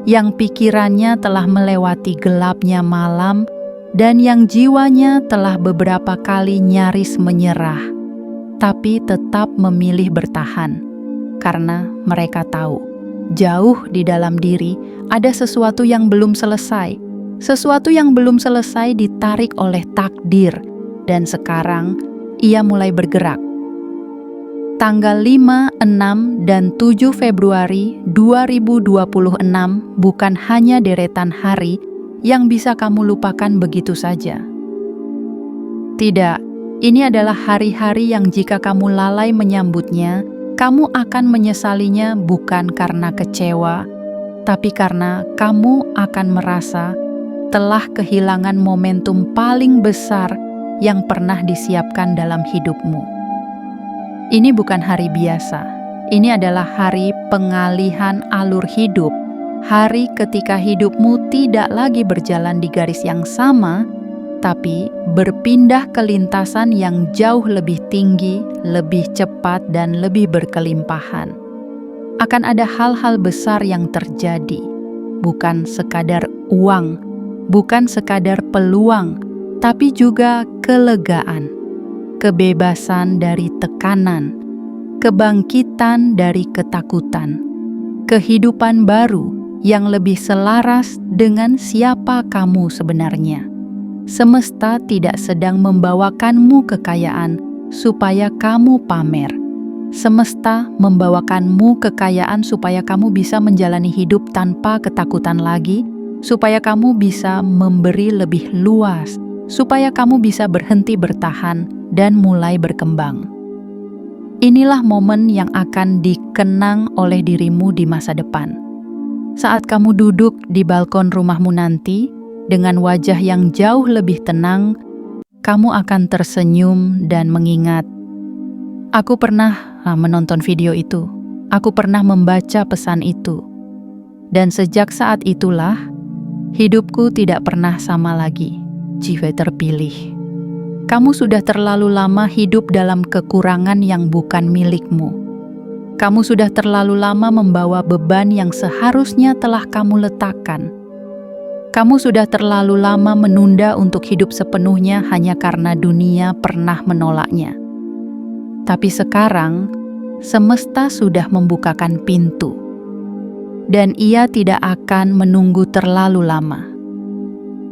Speaker 1: yang pikirannya telah melewati gelapnya malam, dan yang jiwanya telah beberapa kali nyaris menyerah, tapi tetap memilih bertahan. Karena mereka tahu, jauh di dalam diri ada sesuatu yang belum selesai. Sesuatu yang belum selesai ditarik oleh takdir, dan sekarang ia mulai bergerak. Tanggal 5, 6, dan 7 Februari 2026 bukan hanya deretan hari yang bisa kamu lupakan begitu saja. Tidak, ini adalah hari-hari yang jika kamu lalai menyambutnya, kamu akan menyesalinya bukan karena kecewa, tapi karena kamu akan merasa telah kehilangan momentum paling besar yang pernah disiapkan dalam hidupmu. Ini bukan hari biasa, ini adalah hari pengalihan alur hidup. Hari ketika hidupmu tidak lagi berjalan di garis yang sama, tapi berpindah ke lintasan yang jauh lebih tinggi, lebih cepat, dan lebih berkelimpahan. Akan ada hal-hal besar yang terjadi, bukan sekadar uang, bukan sekadar peluang, tapi juga kelegaan, kebebasan dari tekanan, kebangkitan dari ketakutan, kehidupan baru yang lebih selaras dengan siapa kamu sebenarnya. Semesta tidak sedang membawakanmu kekayaan supaya kamu pamer. Semesta membawakanmu kekayaan supaya kamu bisa menjalani hidup tanpa ketakutan lagi, supaya kamu bisa memberi lebih luas, supaya kamu bisa berhenti bertahan dan mulai berkembang. Inilah momen yang akan dikenang oleh dirimu di masa depan. Saat kamu duduk di balkon rumahmu nanti, dengan wajah yang jauh lebih tenang, kamu akan tersenyum dan mengingat, aku pernah menonton video itu, aku pernah membaca pesan itu. Dan sejak saat itulah, hidupku tidak pernah sama lagi, jiwa terpilih. Kamu sudah terlalu lama hidup dalam kekurangan yang bukan milikmu. Kamu sudah terlalu lama membawa beban yang seharusnya telah kamu letakkan. Kamu sudah terlalu lama menunda untuk hidup sepenuhnya hanya karena dunia pernah menolaknya. Tapi sekarang, semesta sudah membukakan pintu, dan Ia tidak akan menunggu terlalu lama.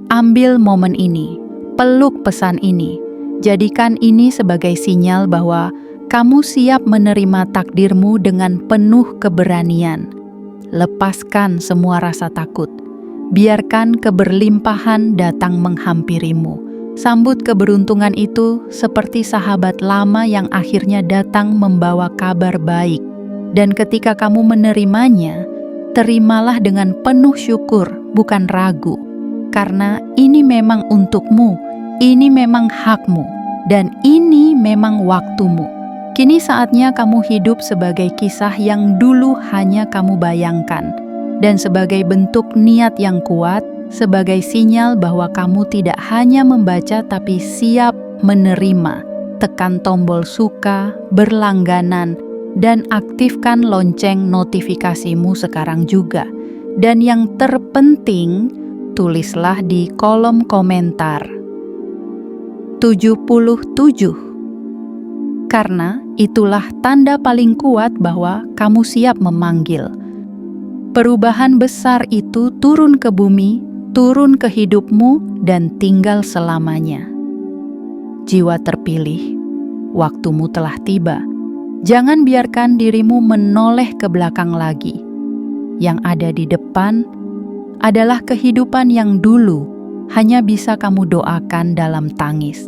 Speaker 1: Ambil momen ini, peluk pesan ini, jadikan ini sebagai sinyal bahwa kamu siap menerima takdirmu dengan penuh keberanian. Lepaskan semua rasa takut. Biarkan keberlimpahan datang menghampirimu. Sambut keberuntungan itu seperti sahabat lama yang akhirnya datang membawa kabar baik. Dan ketika kamu menerimanya, terimalah dengan penuh syukur, bukan ragu. Karena ini memang untukmu, ini memang hakmu, dan ini memang waktumu. Kini saatnya kamu hidup sebagai kisah yang dulu hanya kamu bayangkan. Dan sebagai bentuk niat yang kuat, sebagai sinyal bahwa kamu tidak hanya membaca tapi siap menerima. Tekan tombol suka, berlangganan, dan aktifkan lonceng notifikasimu sekarang juga. Dan yang terpenting, tulislah di kolom komentar 77. Karena itulah tanda paling kuat bahwa kamu siap memanggil. Perubahan besar itu turun ke bumi, turun ke hidupmu, dan tinggal selamanya. Jiwa terpilih, waktumu telah tiba. Jangan biarkan dirimu menoleh ke belakang lagi. Yang ada di depan adalah kehidupan yang dulu hanya bisa kamu doakan dalam tangis.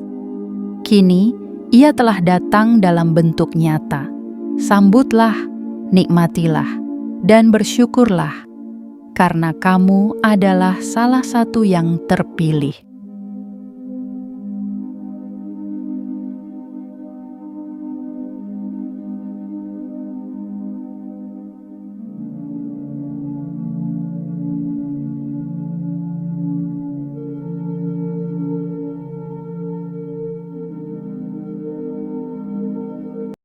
Speaker 1: Kini, Ia telah datang dalam bentuk nyata. Sambutlah, nikmatilah, dan bersyukurlah, karena kamu adalah salah satu yang terpilih.